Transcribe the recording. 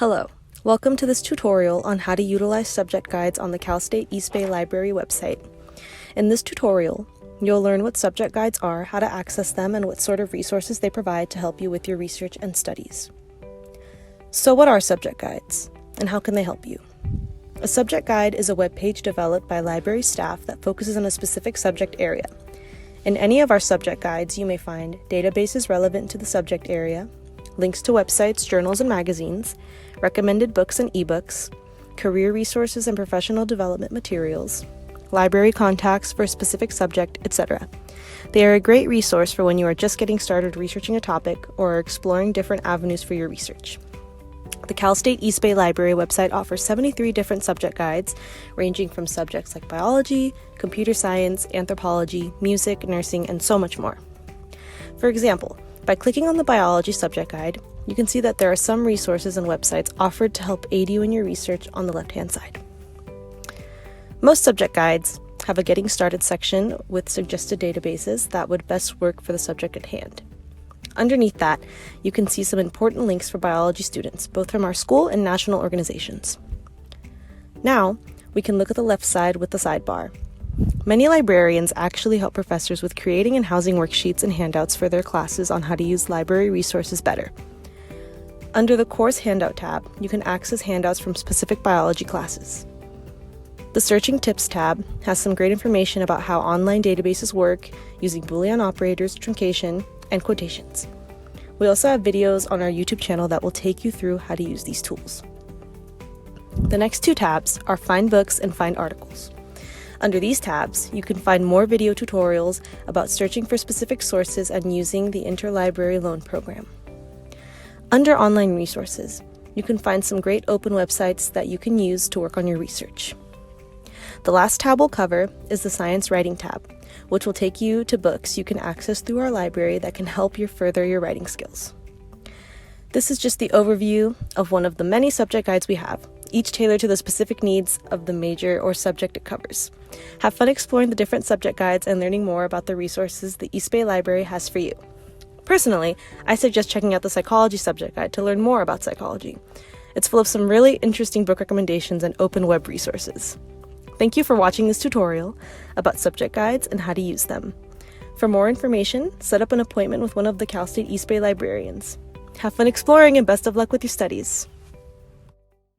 Hello, welcome to this tutorial on how to utilize subject guides on the Cal State East Bay Library website. In this tutorial, you'll learn what subject guides are, how to access them, and what sort of resources they provide to help you with your research and studies. So what are subject guides, and how can they help you? A subject guide is a web page developed by library staff that focuses on a specific subject area. In any of our subject guides, you may find databases relevant to the subject area, links to websites, journals, and magazines, recommended books and ebooks, career resources and professional development materials, library contacts for a specific subject, etc. They are a great resource for when you are just getting started researching a topic or are exploring different avenues for your research. The Cal State East Bay Library website offers 73 different subject guides, ranging from subjects like biology, computer science, anthropology, music, nursing, and so much more. For example, by clicking on the biology subject guide, you can see that there are some resources and websites offered to help aid you in your research on the left-hand side. Most subject guides have a Getting Started section with suggested databases that would best work for the subject at hand. Underneath that, you can see some important links for biology students, both from our school and national organizations. Now, we can look at the left side with the sidebar. Many librarians actually help professors with creating and housing worksheets and handouts for their classes on how to use library resources better. Under the Course Handout tab, you can access handouts from specific biology classes. The Searching Tips tab has some great information about how online databases work using Boolean operators, truncation, and quotations. We also have videos on our YouTube channel that will take you through how to use these tools. The next two tabs are Find Books and Find Articles. Under these tabs, you can find more video tutorials about searching for specific sources and using the Interlibrary Loan Program. Under Online Resources, you can find some great open websites that you can use to work on your research. The last tab we'll cover is the Science Writing tab, which will take you to books you can access through our library that can help you further your writing skills. This is just the overview of one of the many subject guides we have, each tailored to the specific needs of the major or subject it covers. Have fun exploring the different subject guides and learning more about the resources the East Bay Library has for you. Personally, I suggest checking out the Psychology subject guide to learn more about psychology. It's full of some really interesting book recommendations and open web resources. Thank you for watching this tutorial about subject guides and how to use them. For more information, set up an appointment with one of the Cal State East Bay librarians. Have fun exploring and best of luck with your studies.